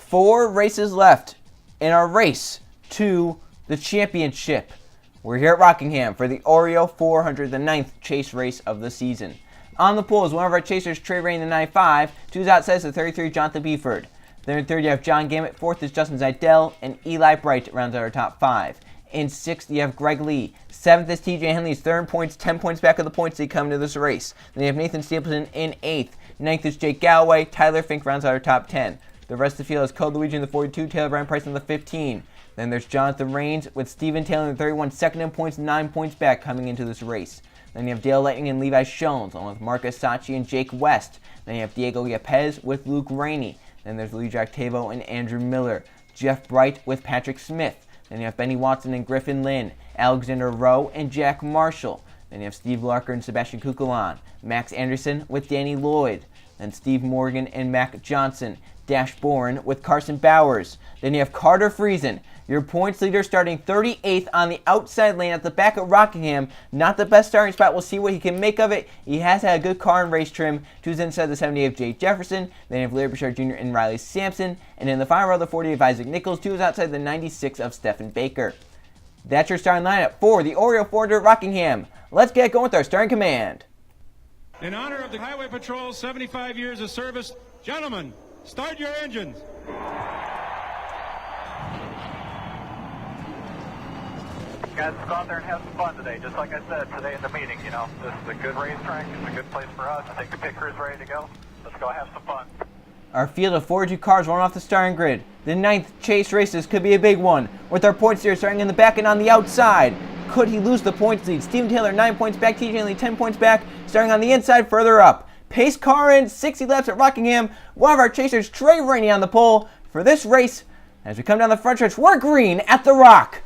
4 races left in our race to the championship. We're here at Rockingham for the Oreo 409th chase race of the season. On the pole is one of our chasers, Trey Rainey, the 95. 2's outside the 33, Jonathan Beeford. Then in third, you have John Gamet. Fourth is Justin Zidell, and Eli Bright rounds out our top 5. In 6th, you have Greg Lee. 7th is TJ Henley's third points, 10 points back of the points they come to this race. Then you have Nathan Stapleton in 8th. 9th is Jake Galloway. Tyler Fink rounds out our top 10. The rest of the field is Code Luigi in the 42, Taylor Brian Price in the 15. Then there's Jonathan Rains with Steven Taylor in the 31, second in points, 9 points back coming into this race. Then you have Dale Lightning and Levi Shones, along with Marcus Sachi and Jake West. Then you have Diego Yepez with Luke Rainey. Then there's Lee Jactavo and Andrew Miller. Jeff Bright with Patrick Smith. Then you have Benny Watson and Griffin Lynn. Alexander Rowe and Jack Marshall. Then you have Steve Larker and Sebastian Kukulan. Max Anderson with Danny Lloyd. Then Steve Morgan and Mac Johnson. Dash Bourne with Carson Bowers. Then you have Carter Friesen, your points leader, starting 38th on the outside lane at the back of Rockingham. Not the best starting spot. We'll see what he can make of it. He has had a good car and race trim. 2's inside the 70 of Jay Jefferson. Then you have Larry Bouchard Jr. and Riley Sampson. And in the final row, the 40 of Isaac Nichols. 2 is outside the 96 of Stephen Baker. That's your starting lineup for the Oreo 400 Rockingham. Let's get going with our starting command. In honor of the Highway Patrol's 75 years of service, gentlemen, start your engines. Guys, go out there and have some fun today. Just like I said today in the meeting, you know, this is a good racetrack. It's a good place for us. I think the pit crew is ready to go. Let's go have some fun. Our field of 42 cars run off the starting grid. The 9th chase races could be a big one, with our points here starting in the back and on the outside. Could he lose the points lead? Steven Taylor 9 points back, TJ Henley 10 points back, starting on the inside further up. Pace car in, 60 laps at Rockingham. One of our chasers, Trey Rainey, on the pole for this race. As we come down the front stretch, we're green at the Rock.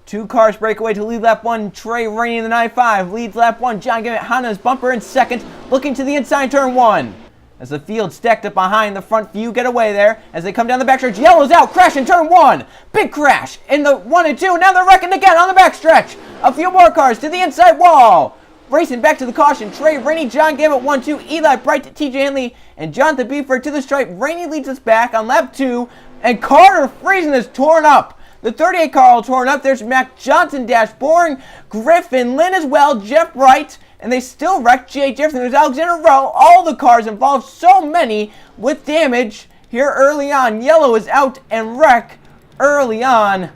Two cars break away to lead lap 1. Trey Rainey in the 95 leads lap 1. John Gamet, Honda's bumper in second, looking to the inside turn 1. As the field stacked up behind the front few get away there. As they come down the backstretch, Yellow's out, crash in turn 1. Big crash in the 1 and 2. Now they're wrecking again on the backstretch. A few more cars to the inside wall. Racing back to the caution, Trey Rainey, John Gamet 1-2, Eli Bright, TJ Henley, and Jonathan Beeford to the stripe. Rainey leads us back on lap 2, and Carter Friesen is torn up. The 38 car all torn up. There's Mac Johnson, Dash Boring, Griffin Lynn as well, Jeff Wright, and they still wrecked Jay Jefferson. There's Alexander Rowe. All the cars involved, so many with damage here early on. Yellow is out and wreck early on.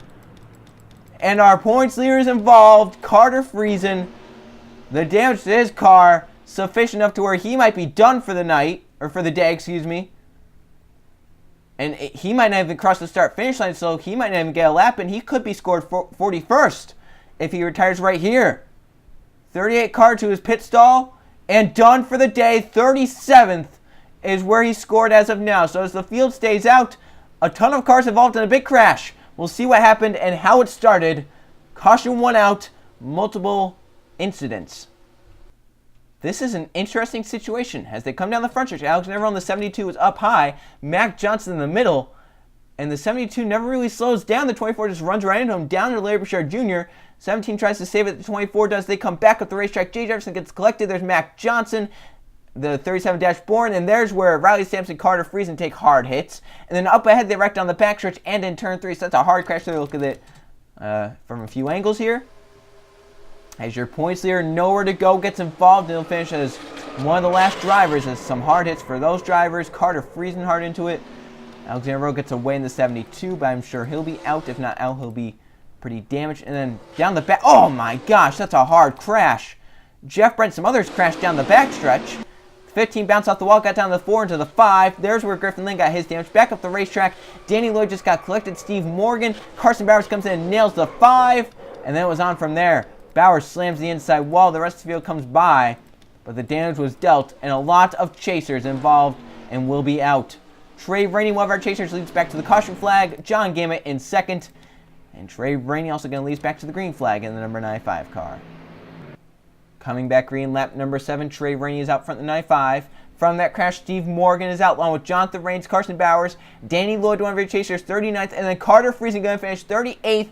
And our points leader is involved, Carter Friesen. The damage to his car sufficient enough to where he might be done for the night, or for the day, excuse me. And he might not even cross the start-finish line, so he might not even get a lap, and he could be scored 41st if he retires right here. 38 car to his pit stall, and done for the day. 37th is where he scored as of now. So as the field stays out, a ton of cars involved in a big crash. We'll see what happened and how it started. Caution 1 out, multiple incidents. This is an interesting situation. As they come down the front stretch, Alexander on the 72 is up high, Mac Johnson in the middle, and the 72 never really slows down. The 24 just runs right into him, down to Larry Bouchard Jr. 17 tries to save it, the 24 does. They come back up the racetrack. Jay Jefferson gets collected. There's Mac Johnson, the 37 Dash Bourne, and there's where Riley Sampson, Carter Friesen take hard hits. And then up ahead, they wrecked on the backstretch and in turn 3, so that's a hard crash. So look at it from a few angles here. As your points leader, nowhere to go, gets involved, and he'll finish as one of the last drivers. As some hard hits for those drivers. Carter Friesen hard into it. Alexander Rowe gets away in the 72, but I'm sure he'll be out. If not out, he'll be pretty damaged. And then down the back. Oh my gosh, that's a hard crash. Jeff Brent, some others crashed down the back stretch. 15 bounced off the wall, got down to the 4 into the 5. There's where Griffin Lynn got his damage. Back up the racetrack. Danny Lloyd just got collected. Steve Morgan. Carson Bowers comes in and nails the 5. And then it was on from there. Bowers slams the inside wall. The rest of the field comes by, but the damage was dealt, and a lot of chasers involved and will be out. Trey Rainey, one of our chasers, leads back to the caution flag. John Gamet in second. And Trey Rainey also going to lead back to the green flag in the number 95 car. Coming back green, lap number 7, Trey Rainey is out front the 95. From that crash, Steve Morgan is out, along with Jonathan Rains, Carson Bowers, Danny Lloyd, one of your chasers, 39th, and then Carter Friesen going to finish 38th.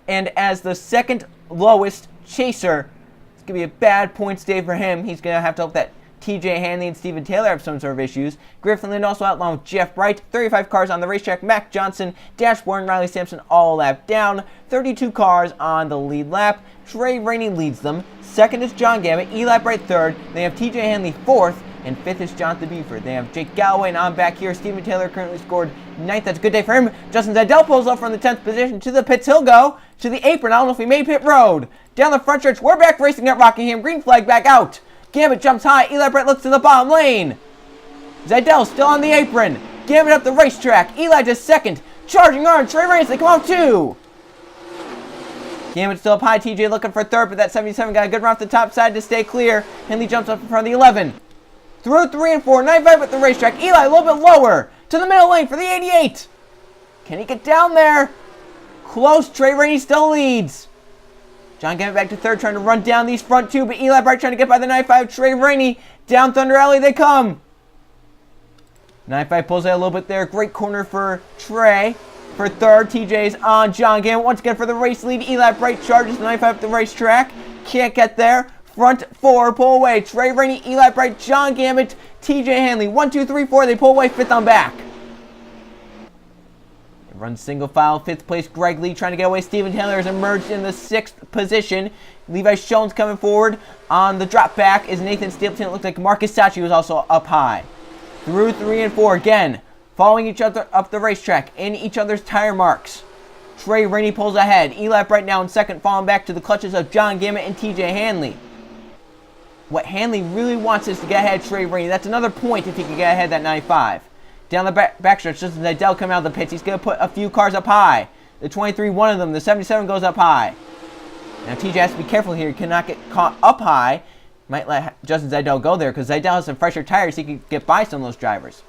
And as the second lowest chaser, it's going to be a bad points day for him. He's going to have to hope that TJ Hanley and Steven Taylor have some sort of issues. Griffin Lind also out along with Jeff Bright. 35 cars on the racetrack. Mac Johnson, Dash Warren, Riley Sampson all lap down. 32 cars on the lead lap. Trey Rainey leads them. Second is John Gammett. Eli Bright third. They have TJ Hanley fourth. And fifth is Jonathan Buford. They have Jake Galloway, and I'm back here. Steven Taylor currently scored 9th. That's a good day for him. Justin Zidell pulls up from the 10th position to the pits. He'll go to the apron. I don't know if he made pit road. Down the front stretch, we're back racing at Rockingham. Green flag back out. Gammett jumps high. Eli Bright looks to the bottom lane. Zidell still on the apron. Gammett up the racetrack. Eli to second. Charging on. Trey Rainey, they come off 2. Gammett still up high. TJ looking for third, but that 77 got a good run off the top side to stay clear. Henley jumps up in front of the 11. Through 3 and 4, 95 at the racetrack. Eli a little bit lower to the middle lane for the 88. Can he get down there? Close. Trey Rainey still leads. John Gammett back to third, trying to run down these front 2, but Eli Bright trying to get by the 95. Trey Rainey down Thunder Alley they come. 95 pulls out a little bit there. Great corner for Trey. For third, TJ's on John Gammett once again for the race lead. Eli Bright charges the 95 at the racetrack. Can't get there. Front 4 pull away. Trey Rainey, Eli Bright, John Gammett, TJ Hanley. 1, 2, 3, 4. They pull away. 5th on back. They run single file. 5th place. Greg Lee trying to get away. Steven Taylor has emerged in the 6th position. Levi Schoen's coming forward. On the drop back is Nathan Stapleton. It looks like Marcus Sachi was also up high. Through 3 and 4 again. Following each other up the racetrack in each other's tire marks. Trey Rainey pulls ahead. Eli Bright now in second, falling back to the clutches of John Gammett and TJ Hanley. What Hanley really wants is to get ahead of Trey Rainey. That's another point if he can get ahead of that 95. Down the backstretch, just as Zidell coming out of the pits, he's going to put a few cars up high. The 23, one of them. The 77 goes up high. Now TJ has to be careful here. He cannot get caught up high. Might let Justin Zidell go there because Zidell has some fresher tires. So he can get by some of those drivers.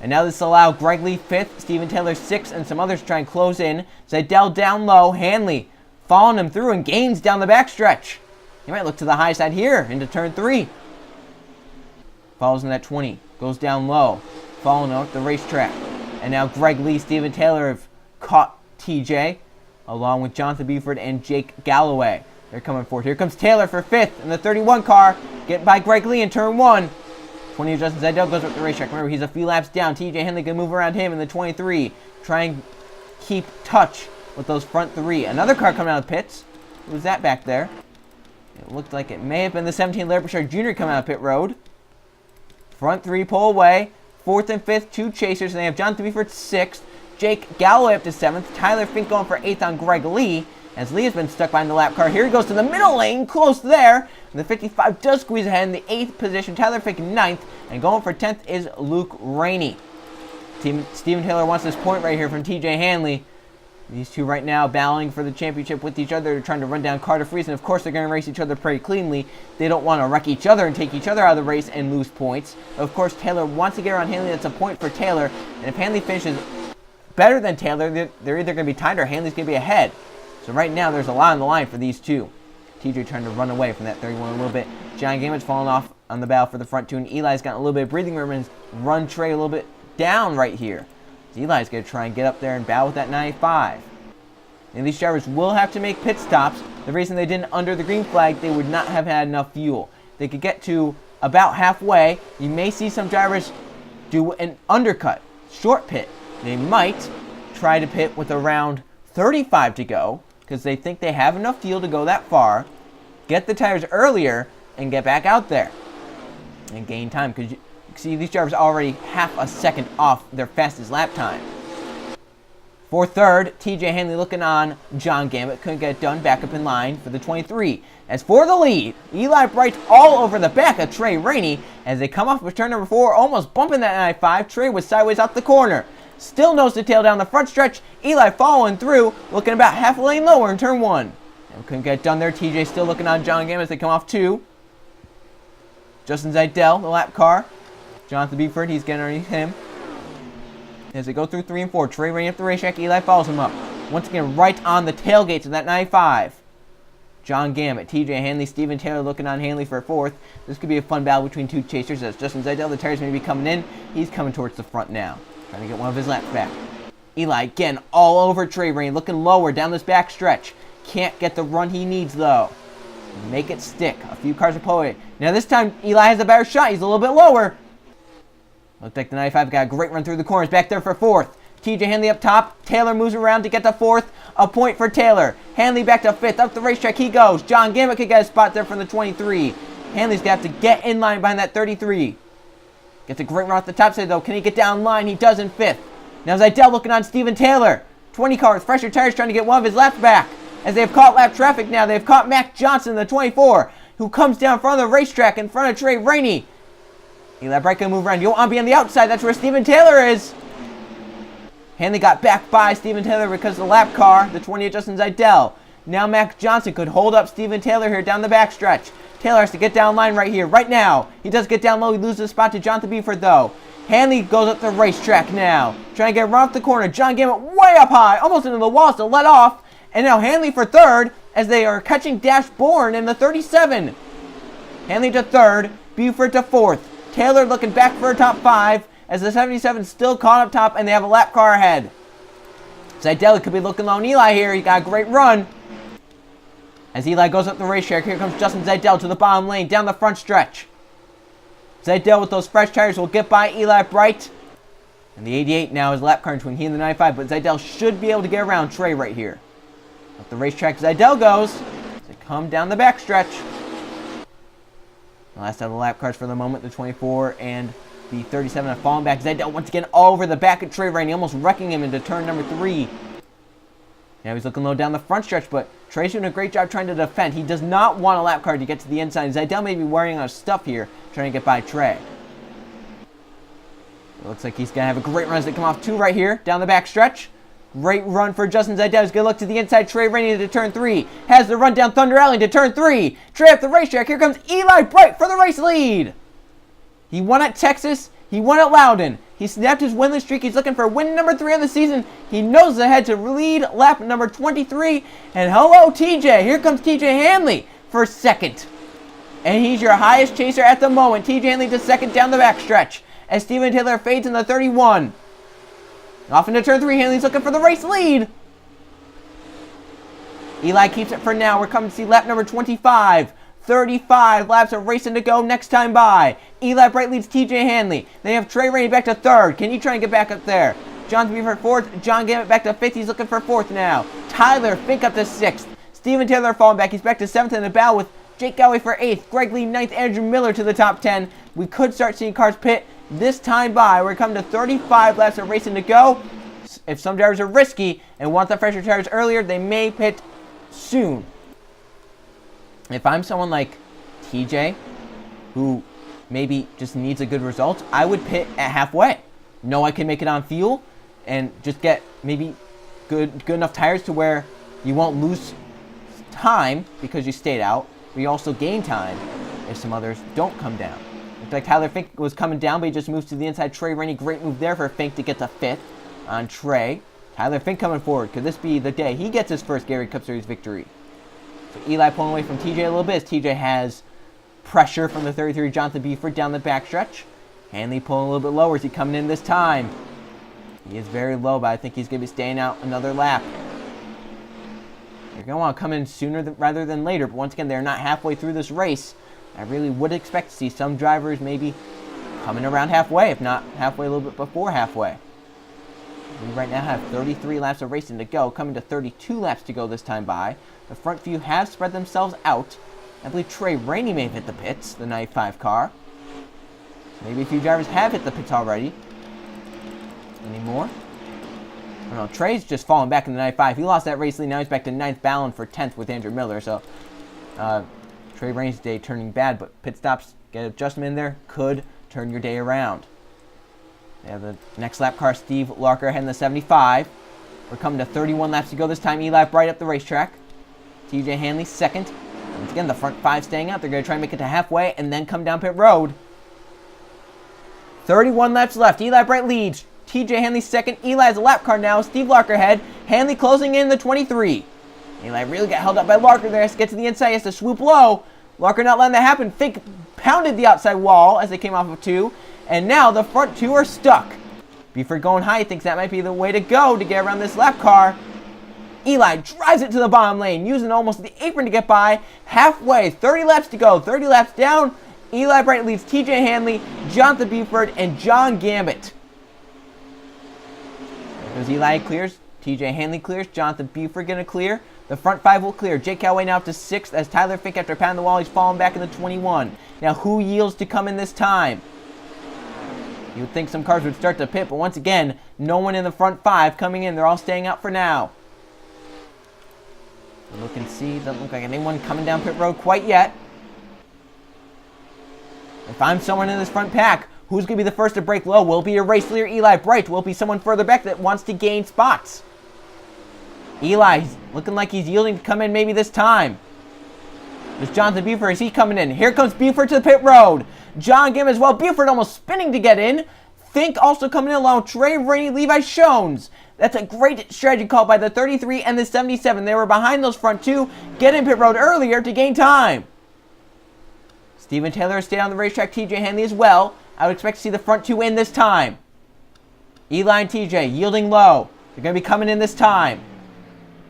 And now this will allow Greg Lee 5th, Steven Taylor 6th, and some others to try and close in. Zidell down low. Hanley following him through and gains down the backstretch. He might look to the high side here into turn 3. Follows in that 20. Goes down low. Following up the racetrack. And now Greg Lee, Steven Taylor have caught TJ. Along with Jonathan Buford and Jake Galloway. They're coming forward. Here comes Taylor for 5th in the 31 car. Getting by Greg Lee in turn 1. 20 Justin Zidell goes up the racetrack. Remember, he's a few laps down. TJ Henley can move around him in the 23. Try and keep touch with those front 3. Another car coming out of the pits. Who was that back there? It looked like it may have been the 17 Larry Bouchard Jr. coming out of pit road. Front 3 pull away. 4th and 5th, 2 chasers. And they have Jonathan Buford 6th. Jake Galloway up to 7th. Tyler Fink going for 8th on Greg Lee. As Lee has been stuck behind the lap car. Here he goes to the middle lane. Close there. And the 55 does squeeze ahead in the 8th position. Tyler Fink 9th. And going for 10th is Luke Rainey. Steven Taylor wants this point right here from TJ Hanley. These two right now battling for the championship with each other. They're trying to run down Carter Friesen. Of course, they're going to race each other pretty cleanly. They don't want to wreck each other and take each other out of the race and lose points. Of course, Taylor wants to get around Hanley. That's a point for Taylor. And if Hanley finishes better than Taylor, they're either going to be tied or Hanley's going to be ahead. So right now, there's a lot on the line for these two. TJ trying to run away from that 31 a little bit. John Gammett's falling off on the battle for the front two. And Eli's got a little bit of breathing room and run Trey a little bit down right here. So Eli's going to try and get up there and battle with that 95. And these drivers will have to make pit stops. The reason they didn't under the green flag, they would not have had enough fuel. They could get to about halfway. You may see some drivers do an undercut, short pit. They might try to pit with around 35 to go because they think they have enough fuel to go that far, get the tires earlier, and get back out there and gain time. Because you see, these drivers are already half a second off their fastest lap time. For third, TJ Hanley looking on John Gammett. Couldn't get it done. Back up in line for the 23. As for the lead, Eli Bright all over the back of Trey Rainey as they come off of turn number 4, almost bumping that 95. Trey was sideways out the corner. Still nose to tail down the front stretch. Eli following through, looking about half a lane lower in turn 1. And couldn't get it done there. TJ still looking on John Gammett as they come off 2. Justin Zidell, the lap car. Jonathan Buford, he's getting underneath him. As they go through 3 and 4, Trey Rainey up the racetrack, Eli follows him up. Once again, right on the tailgates of that 95. John Gamet, TJ Hanley, Steven Taylor looking on Hanley for 4th. This could be a fun battle between two chasers as Justin Zeidel, the tires may be coming in. He's coming towards the front now, trying to get one of his laps back. Eli again all over Trey Rainey, looking lower down this back stretch. Can't get the run he needs though. Make it stick. A few cars are pulling. Now this time Eli has a better shot. He's a little bit lower. Looks like the 95 got a great run through the corners. Back there for 4th. TJ Hanley up top. Taylor moves around to get to 4th. A point for Taylor. Hanley back to 5th. Up the racetrack he goes. John Gamet could get a spot there from the 23. Hanley's got to get in line behind that 33. Gets a great run off the top side though. Can he get down line? He does in 5th. Now Zeidel looking on Steven Taylor. 20 car with fresher tires trying to get one of his laps back. As they've caught lap traffic now. They've caught Mac Johnson, the 24, who comes down front of the racetrack in front of Trey Rainey. Eli Bright gonna move around. You don't want to be on the outside. That's where Steven Taylor is. Hanley got back by Steven Taylor because of the lap car, the 20 of Justin Zeidel. Now Mac Johnson could hold up Steven Taylor here down the backstretch. Taylor has to get down line right here, right now. He does get down low. He loses a spot to Jonathan Beeford though. Hanley goes up the racetrack now, trying to get run off the corner. John Gamet way up high, almost into the walls to let off. And now Hanley for 3rd as they are catching Dash Bourne in the 37. Hanley to 3rd, Buford to 4th. Taylor looking back for a top 5 as the 77 still caught up top and they have a lap car ahead. Zeidel could be looking low on Eli here. He got a great run. As Eli goes up the racetrack, here comes Justin Zeidel to the bottom lane, down the front stretch. Zeidel with those fresh tires will get by Eli Bright. And the 88 now is lap car between he and the 95, but Zeidel should be able to get around Trey right here. Up the racetrack Zeidel goes to come down the backstretch. The last of the lap cars for the moment, the 24 and the 37 have fallen back. Zeidel once again over the back of Trey Rainey, almost wrecking him into turn number 3. Now he's looking low down the front stretch, but Trey's doing a great job trying to defend. He does not want a lap car to get to the inside. Zeidel may be wearing out stuff here, trying to get by Trey. It looks like he's going to have a great run as they come off 2 right here, down the back stretch. Great run for Justin Zeidel. He's going to look to the inside. Trey Rainey to turn 3. Has the run down Thunder Alley to turn 3. Trey up the racetrack. Here comes Eli Bright for the race lead. He won at Texas. He won at Loudon. He snapped his winless streak. He's looking for win number 3 of the season. He noses ahead to lead lap number 23. And hello, TJ. Here comes TJ Hanley for 2nd. And he's your highest chaser at the moment. TJ Hanley to 2nd down the backstretch as Steven Taylor fades in the 31. Off into turn 3, Hanley's looking for the race lead. Eli keeps it for now. We're coming to see lap number 25. 35 laps of racing to go next time by. Eli Bright leads TJ Hanley. They have Trey Rainey back to 3rd. Can you try and get back up there? Jonathan Beeford 4th. John Gamet back to 5th. He's looking for 4th now. Tyler Fink up to 6th. Steven Taylor falling back. He's back to 7th in the battle with Jake Galloway for 8th. Greg Lee 9th. Andrew Miller to the top 10. We could start seeing cars pit this time by. We're coming to 35 laps of racing to go. If some drivers are risky and want the fresher tires earlier, they may pit soon. If I'm someone like TJ, who maybe just needs a good result, I would pit at halfway. Know I can make it on fuel and just get maybe good enough tires to where you won't lose time because you stayed out, but you also gain time if some others don't come down. In fact, Tyler Fink was coming down, but he just moves to the inside. Trey Rainey, great move there for Fink to get to 5th on Trey. Tyler Fink coming forward. Could this be the day he gets his first Gatorade Cup Series victory? So Eli pulling away from TJ a little bit as TJ has pressure from the 33 Jonathan Beeford down the backstretch. Hanley pulling a little bit lower. Is he coming in this time? He is very low, but I think he's going to be staying out another lap. They're going to want to come in sooner rather than later, but once again, they're not halfway through this race. I really would expect to see some drivers maybe coming around halfway, if not halfway, a little bit before halfway. We right now have 33 laps of racing to go, coming to 32 laps to go this time by. The front few have spread themselves out. I believe Trey Rainey may have hit the pits, the 95 car. Maybe a few drivers have hit the pits already. Any more? I don't know. Trey's just falling back in the 95. He lost that race lead. Now he's back to 9th, battling for 10th with Andrew Miller. So Trey Rainey's day turning bad, but pit stops, get adjustment in there, could turn your day around. They have the next lap car, Steve Larker, ahead in the 75. We're coming to 31 laps to go this time. Eli Bright up the racetrack. TJ Hanley 2nd. Once again, the front 5 staying out. They're going to try and make it to halfway and then come down pit road. 31 laps left. Eli Bright leads. TJ Hanley 2nd. Eli has a lap car now. Steve Larker ahead. Hanley closing in the 23. Eli really got held up by Larker there. Has to get to the inside. He has to swoop low. Larker not letting that happen. Fink pounded the outside wall as they came off of 2. And now the front 2 are stuck. Buford going high. He thinks that might be the way to go to get around this lap car. Eli drives it to the bottom lane, using almost the apron to get by. Halfway, 30 laps to go, 30 laps down. Eli Bright leads TJ Hanley, Jonathan Buford, and John Gambit. There goes Eli clears, TJ Hanley clears, Jonathan Buford going to clear. The front 5 will clear. Jake Calloway now up to 6th as Tyler Fink, after pounding the wall, he's falling back in the 21. Now who yields to come in this time? You would think some cars would start to pit, but once again, no one in the front 5 coming in. They're all staying out for now. Look and see. Doesn't look like anyone coming down pit road quite yet. If I'm someone in this front pack, who's going to be the first to break low? Will it be your race leader, Eli Bright? Will it be someone further back that wants to gain spots? Eli's looking like he's yielding to come in maybe this time. There's Jonathan Buford. Is he coming in? Here comes Buford to the pit road. John Gim as well. Buford almost spinning to get in. Fink also coming in along. Trey Rainey, Levi Shones. That's a great strategy call by the 33 and the 77. They were behind those front 2. Get in pit road earlier to gain time. Steven Taylor stayed on the racetrack. TJ Hanley as well. I would expect to see the front 2 in this time. Eli and TJ yielding low. They're going to be coming in this time.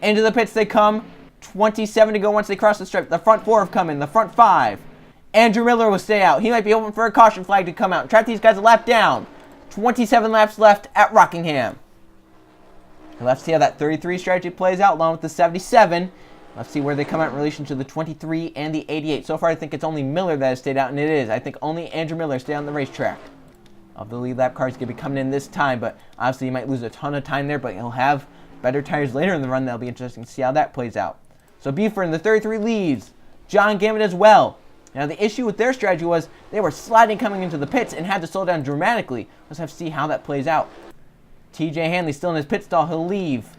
Into the pits they come. 27 to go once they cross the stripe. The front 4 have come in. The front 5. Andrew Miller will stay out. He might be open for a caution flag to come out and trap these guys a lap down. 27 laps left at Rockingham. Let's see how that 33 strategy plays out along with the 77. Let's see where they come out in relation to the 23 and the 88. So far, I think it's only Miller that has stayed out, and it is. I think only Andrew Miller stayed on the racetrack. Of the lead lap cars, going to be coming in this time, but obviously he might lose a ton of time there, but he'll have better tires later in the run. That'll be interesting to see how that plays out. So Buford in the 33 leads. John Gambit as well. Now, the issue with their strategy was they were sliding coming into the pits and had to slow down dramatically. Let's have to see how that plays out. TJ Hanley still in his pit stall. He'll leave.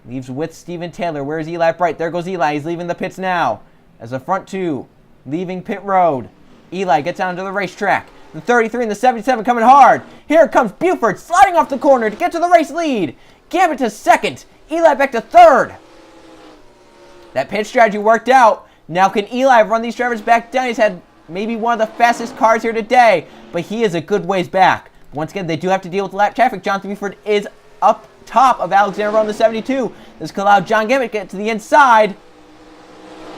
Leaves with Steven Taylor. Where's Eli Bright? There goes Eli. He's leaving the pits now. As the front 2 leaving pit road. Eli gets down to the racetrack. The 33 and the 77 coming hard. Here comes Buford sliding off the corner to get to the race lead. Gambit to 2nd. Eli back to 3rd. That pit strategy worked out. Now can Eli run these drivers back down? He's had maybe one of the fastest cars here today, but he is a good ways back. Once again, they do have to deal with lap traffic. Jonathan Buford is up top of Alexander on the 72. This could allow John Gambit to get to the inside.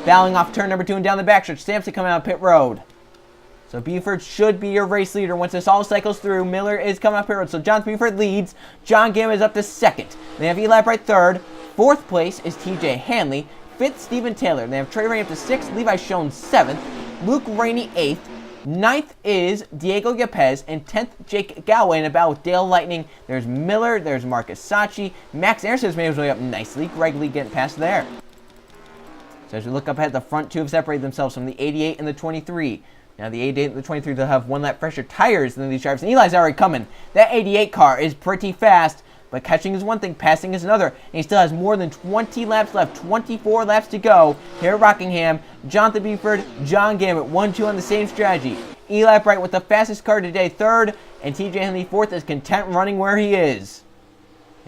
Fouling off turn number 2 and down the backstretch. Sampson coming out pit road. So Buford should be your race leader once this all cycles through. Miller is coming up pit road. So Jonathan Buford leads. John Gambit is up to 2nd. They have Eli Bright 3rd. 4th place is TJ Hanley. 5th, Steven Taylor. They have Trey Rainey up to 6th. Levi Shones 7th. Luke Rainey 8th. 9th is Diego Yepes, and 10th, Jake Galway in a battle with Dale Lightning. There's Miller, there's Marcus Sachi. Max Anderson has made his way up nicely. Greg Lee getting past there. So as we look up ahead, the front 2 have separated themselves from the 88 and the 23. Now the 88 and the 23, they'll have 1 lap fresher tires than these drivers. And Eli's already coming. That 88 car is pretty fast. But catching is one thing, passing is another. And he still has more than 20 laps left. 24 laps to go here at Rockingham. Jonathan Buford, John Gambit, 1-2 on the same strategy. Eli Bright with the fastest car today, 3rd. And TJ Henley 4th is content running where he is.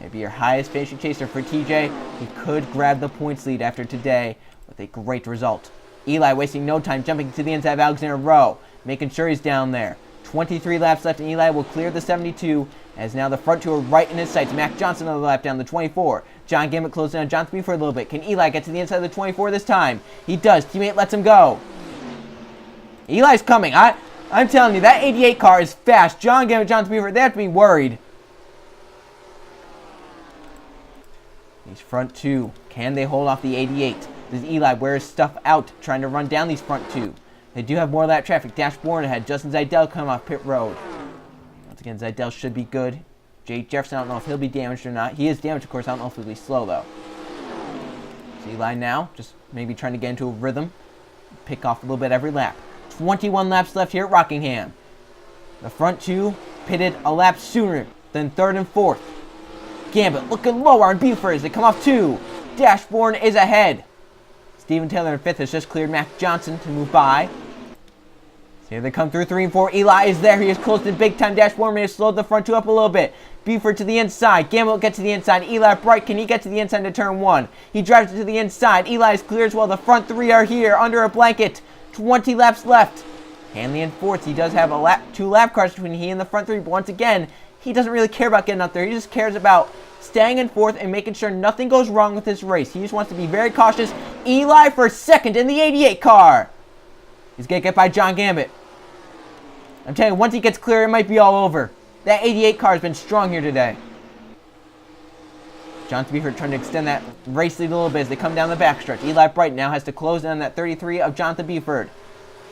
Maybe your highest finishing chaser for TJ. He could grab the points lead after today with a great result. Eli wasting no time, jumping to the inside of Alexander Rowe. Making sure he's down there. 23 laps left, and Eli will clear the 72, as now the front 2 are right in his sights. Mac Johnson another lap down the 24. John Gambit closing on Jonathan Buford a little bit. Can Eli get to the inside of the 24 this time? He does. Teammate lets him go. Eli's coming. I'm telling you, that 88 car is fast. John Gambit, Jonathan Buford, they have to be worried. These front 2, can they hold off the 88? Does Eli wear his stuff out, trying to run down these front 2? They do have more lap traffic. Dash Bourne ahead. Justin Zidell coming off pit road. Once again, Zidell should be good. Jake Jefferson, I don't know if he'll be damaged or not. He is damaged, of course. I don't know if he'll be slow, though. So Eli now, just maybe trying to get into a rhythm. Pick off a little bit every lap. 21 laps left here at Rockingham. The front 2 pitted a lap sooner than 3rd and 4th. Gambit looking lower on Buford as they come off 2. Dashbourne is ahead. Steven Taylor in 5th has just cleared Mac Johnson to move by. So here they come through 3 and 4. Eli is there. He is close to big time dash. Warren may have slowed the front 2 up a little bit. Buford to the inside. Gamble gets to the inside. Eli Bright, can he get to the inside to turn 1? He drives it to the inside. Eli is clear as well. The front 3 are here under a blanket. 20 laps left. Hanley in 4th. He does have 2 lap cars between he and the front 3. But once again, he doesn't really care about getting up there. He just cares about staying in 4th and making sure nothing goes wrong with this race. He just wants to be very cautious. Eli for 2nd in the 88 car. He's going to get by John Gambit. I'm telling you, once he gets clear, it might be all over. That 88 car has been strong here today. Jonathan Buford trying to extend that race lead a little bit as they come down the backstretch. Eli Bright now has to close in on that 33 of Jonathan Buford.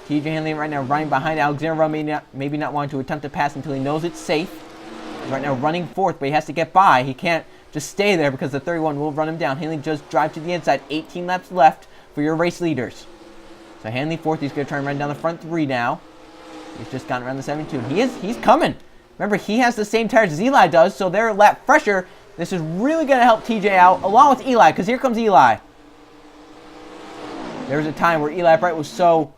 TJ Hanley right now running behind Alexander, maybe not wanting to attempt to pass until he knows it's safe. He's right now running 4th, but he has to get by. He can't just stay there because the 31 will run him down. Hanley just drive to the inside. 18 laps left for your race leaders. So Hanley 4th. He's going to try and run down the front 3 now. He's just gotten around the 72. He's coming. Remember, he has the same tires as Eli does, so they're a lap fresher. This is really going to help TJ out, along with Eli, because here comes Eli. There was a time where Eli Bright was so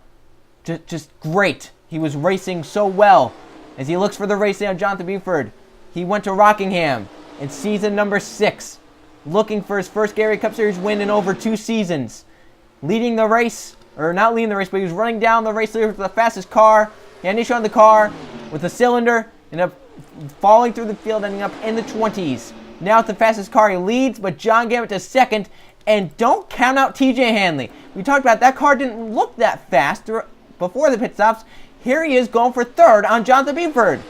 just great. He was racing so well. As he looks for the race on Jonathan Buford, he went to Rockingham in season number 6, looking for his first Gatorade Cup Series win in over 2 seasons. Leading the race, or not leading the race, but he was running down the race leader with the fastest car. He had an issue on the car with the cylinder, ended up falling through the field, ending up in the 20s. Now with the fastest car, he leads, but John Gambit to 2nd. And don't count out TJ Hanley. We talked about that car didn't look that fast before the pit stops. Here he is going for 3rd on Jonathan Buford.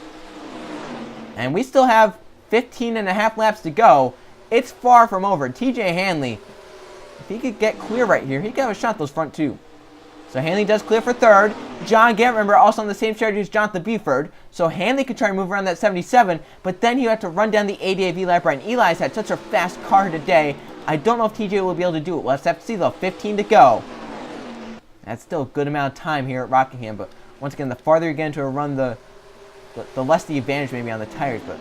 And we still have 15 and a half laps to go. It's far from over. TJ Hanley, if he could get clear right here, he could have a shot at those front 2. So Hanley does clear for 3rd. John Gambit, remember, also on the same strategy as Jonathan Buford. So Hanley could try and move around that 77, but then he had to run down the 88 of Eli Bright. And Eli's had such a fast car today. I don't know if TJ will be able to do it. We'll have to see, though. 15 to go. That's still a good amount of time here at Rockingham, but once again, the farther you get into a run, the less the advantage maybe on the tires. But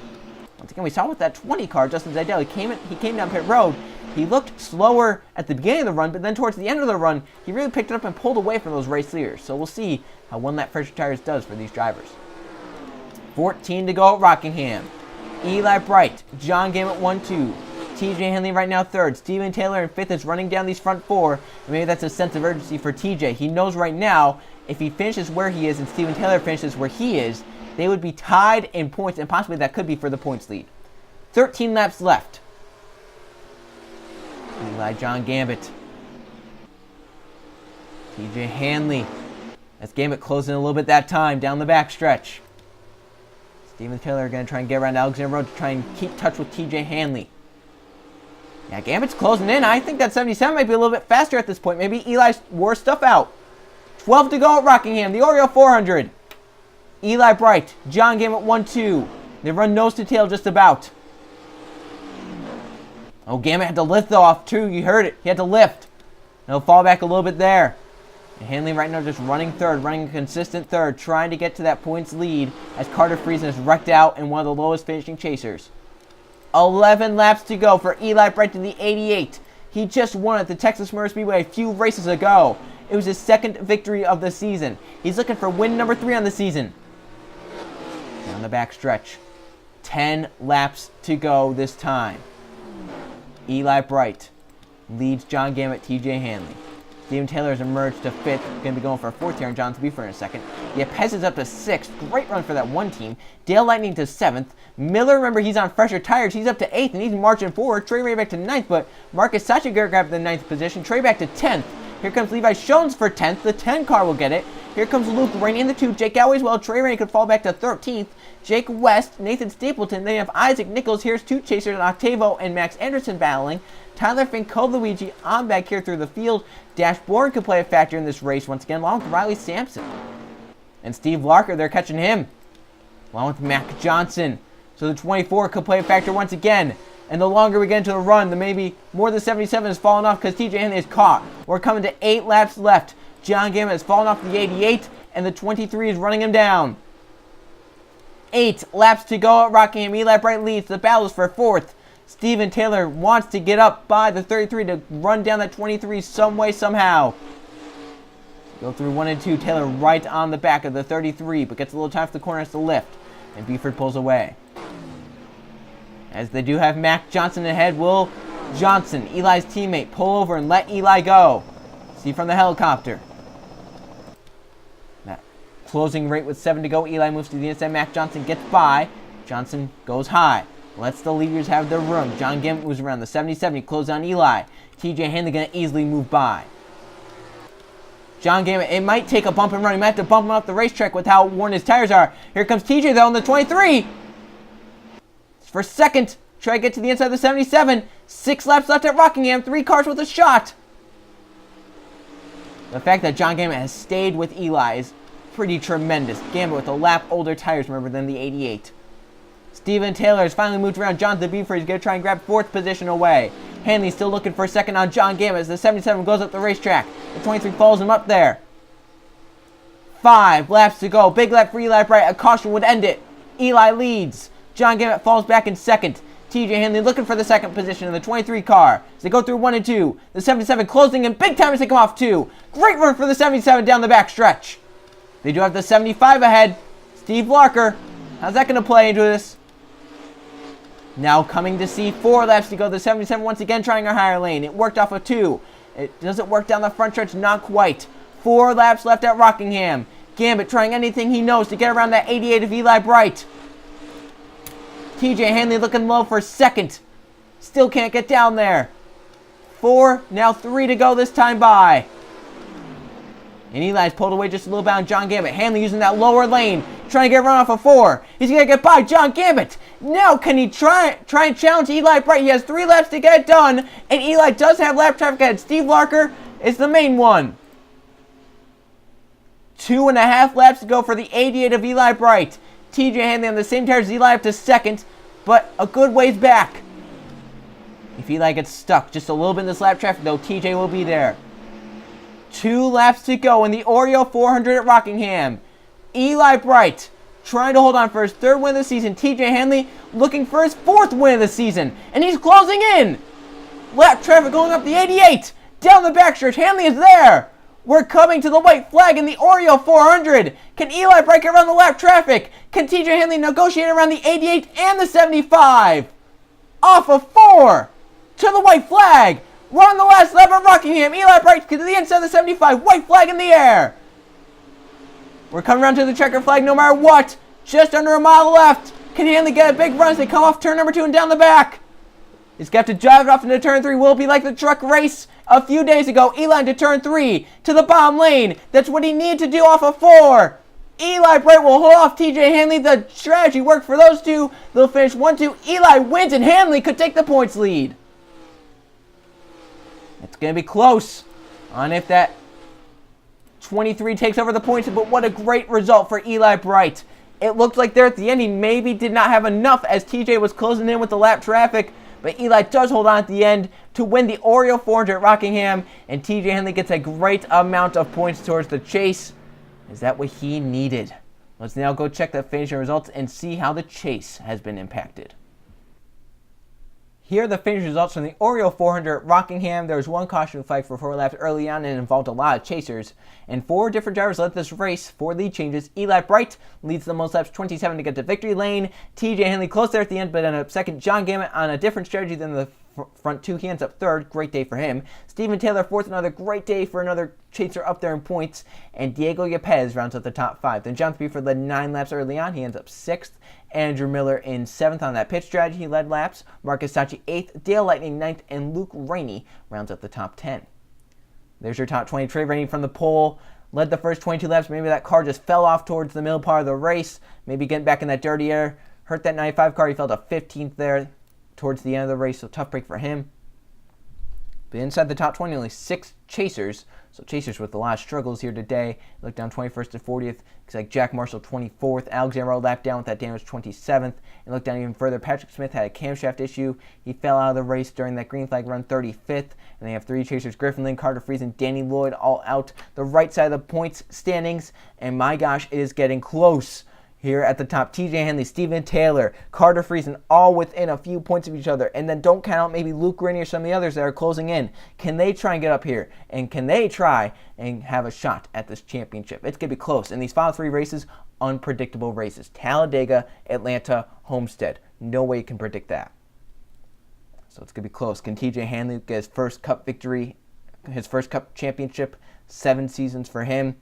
once again, we saw with that 20 car, Justin Zidell, he came down pit road. He looked slower at the beginning of the run, but then towards the end of the run, he really picked it up and pulled away from those race leaders. So we'll see how one lap fresher tires does for these drivers. 14 to go at Rockingham. Eli Bright, John Gambit 1-2. TJ Hanley right now 3rd. Steven Taylor in 5th is running down these front 4. And maybe that's a sense of urgency for TJ. He knows right now if he finishes where he is and Steven Taylor finishes where he is, they would be tied in points, and possibly that could be for the points lead. 13 laps left. Eli John Gambit. TJ Hanley. As Gambit closing a little bit that time down the backstretch. Steven Taylor going to try and get around Alexander Road to try and keep touch with TJ Hanley. Yeah, Gambit's closing in. I think that 77 might be a little bit faster at this point. Maybe Eli wore stuff out. 12 to go at Rockingham. The Oreo 400. Eli Bright. John Gambit 1-2. They run nose to tail just about. Oh, Gambit had to lift though off too. You heard it. He had to lift. He'll fall back a little bit there. And Hanley right now just running 3rd, running a consistent 3rd, trying to get to that points lead as Carter Friesen is wrecked out and one of the lowest finishing chasers. 11 laps to go for Eli Bright in the 88. He just won at the Texas Motor Speedway a few races ago. It was his 2nd victory of the season. He's looking for win number 3 on the season. Down the back stretch. 10 laps to go this time. Eli Bright leads John Gambit, TJ Hanley. Steven Taylor has emerged to 5th. Going to be going for a 4th here on Jonathan Buford in a second. Yepes is up to 6th. Great run for that one team. Dale Lightning to 7th. Miller, remember, he's on fresher tires. He's up to 8th, and he's marching forward. Trey Ray back to 9th, but Marcus Sachinger grabbed the 9th position. Trey back to 10th. Here comes Levi Shones for 10th. The 10 car will get it. Here comes Luke Rainey in the 2. Jake Galloway as well. Trey Rainey could fall back to 13th. Jake West, Nathan Stapleton. Then you have Isaac Nichols. Here's 2 chasers, Octavo and Max Anderson battling. Tyler Finkoviluigi on back here through the field. Dash Bourne could play a factor in this race once again, along with Riley Sampson. And Steve Larker, they're catching him, along with Mac Johnson. So the 24 could play a factor once again. And the longer we get into the run, the maybe more than 77 is falling off because TJ Hanley is caught. We're coming to 8 laps left. John Gambit has fallen off the 88, and the 23 is running him down. 8 laps to go at Rockingham. Eli Bright leads. The battle is for 4th. Steven Taylor wants to get up by the 33 to run down that 23 some way, somehow. Go through 1 and 2. Taylor right on the back of the 33, but gets a little time for the corner, has to lift. And Beeford pulls away. As they do have Mac Johnson ahead, will Johnson, Eli's teammate, pull over and let Eli go? See from the helicopter. That closing rate with 7 to go. Eli moves to the inside. Mac Johnson gets by. Johnson goes high. Lets the leaders have their room. John Gambit moves around the 77. He closes on Eli. TJ Hanley going to easily move by. John Gambit, it might take a bump and run. He might have to bump him off the racetrack with how worn his tires are. Here comes TJ, though, in the 23. For second. Try to get to the inside of the 77. 6 laps left at Rockingham. 3 cars with a shot. The fact that John Gambit has stayed with Eli is pretty tremendous. Gambit with a lap older tires, remember, than the 88. Steven Taylor has finally moved around Jonathan Beeford. He's going to try and grab 4th position away. Hanley still looking for a second on John Gambit as the 77 goes up the racetrack. The 23 follows him up there. 5 laps to go. Big lap for Eli Bright. A caution would end it. Eli leads. John Gambit falls back in second. TJ Hanley looking for the second position in the 23 car. As they go through 1 and 2. The 77 closing in big time as they come off 2. Great run for the 77 down the back stretch. They do have the 75 ahead. Steve Larker. How's that going to play into this? Now coming to see 4 laps to go. The 77 once again trying a higher lane. It worked off of 2. It doesn't work down the front stretch. Not quite. 4 laps left at Rockingham. Gambit trying anything he knows to get around that 88 of Eli Bright. TJ Hanley looking low for second. Still can't get down there. 4, now 3 to go this time by. And Eli's pulled away just a little bit on John Gambit. Hanley using that lower lane, trying to get run off of 4. He's going to get by John Gambit. Now can he try and challenge Eli Bright? He has 3 laps to get it done, and Eli does have lap traffic ahead. Steve Larker is the main one. 2.5 laps to go for the 88 of Eli Bright. TJ Hanley on the same tires as Eli up to second, but a good ways back. If Eli gets stuck just a little bit in this lap traffic, though, TJ will be there. 2 laps to go in the Oreo 400 at Rockingham. Eli Bright trying to hold on for his 3rd win of the season. TJ Hanley looking for his 4th win of the season, and he's closing in. Lap traffic going up the 88. Down the backstretch, Hanley is there. We're coming to the white flag in the Oreo 400. Can Eli Bright get around the lap traffic? Can TJ Hanley negotiate around the 88 and the 75? Off of 4 to the white flag. We're on the last lap of Rockingham. Eli Bright to the inside of the 75. White flag in the air. We're coming around to the checker flag no matter what. Just under a mile left. Can Hanley get a big run as they come off turn number 2 and down the back? He's got to drive it off into turn 3. Will it be like the truck race a few days ago? Eli into turn 3 to the bottom lane. That's what he needed to do off of 4. Eli Bright will hold off TJ Hanley. The strategy worked for those two. They'll finish 1-2. Eli wins and Hanley could take the points lead. It's going to be close on if that 23 takes over the points, but what a great result for Eli Bright. It looked like there at the end he maybe did not have enough as TJ was closing in with the lap traffic, but Eli does hold on at the end to win the Oreo 400 at Rockingham, and TJ Hanley gets a great amount of points towards the chase. Is that what he needed? Let's now go check the finishing results and see how the chase has been impacted. Here are the finish results from the Oreo 400 at Rockingham. There was 1 caution flag for 4 laps early on and involved a lot of chasers. And 4 different drivers led this race. 4 lead changes. Eli Bright leads the most laps, 27 to get to victory lane. TJ Hanley close there at the end, but ended up second. John Gambit on a different strategy than the front 2. He ends up 3rd. Great day for him. Steven Taylor 4th. Another great day for another chaser up there in points. And Diego Yepes rounds out the top 5. Then Jonathan Beeford led 9 laps early on. He ends up 6th. Andrew Miller in 7th on that pit strategy. He led laps. Marcus Sachi 8th. Dale Lightning 9th. And Luke Rainey rounds out the top 10. There's your top 20. Trey Rainey from the pole. Led the first 22 laps. Maybe that car just fell off towards the middle part of the race. Maybe getting back in that dirty air. Hurt that 95 car. He fell to 15th there towards the end of the race. So tough break for him. But inside the top 20, only 6 chasers. So chasers with a lot of struggles here today. Look down 21st to 40th. Looks like Jack Marshall 24th. Alexander lapped down with that damage 27th. And look down even further. Patrick Smith had a camshaft issue. He fell out of the race during that green flag run 35th. And they have 3 chasers. Griffin Lynn, Carter Friesen, Danny Lloyd all out the right side of the points standings. And my gosh, it is getting close. Here at the top, TJ Henley, Steven Taylor, Carter Friesen, all within a few points of each other. And then don't count out maybe Luke Rennie or some of the others that are closing in. Can they try and get up here? And can they try and have a shot at this championship? It's going to be close. In these final 3 races, unpredictable races. Talladega, Atlanta, Homestead. No way you can predict that. So it's going to be close. Can TJ Henley get his first Cup victory, his first Cup championship? 7 seasons for him.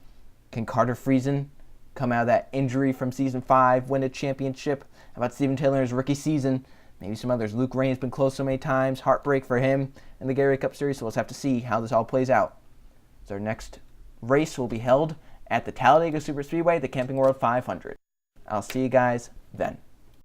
Can Carter Friesen come out of that injury from season 5, win a championship? How about Steven Taylor in his rookie season? Maybe some others. Luke Rennie has been close so many times. Heartbreak for him in the Gatorade Cup Series, so we'll have to see how this all plays out. So our next race will be held at the Talladega Superspeedway, the Camping World 500. I'll see you guys then.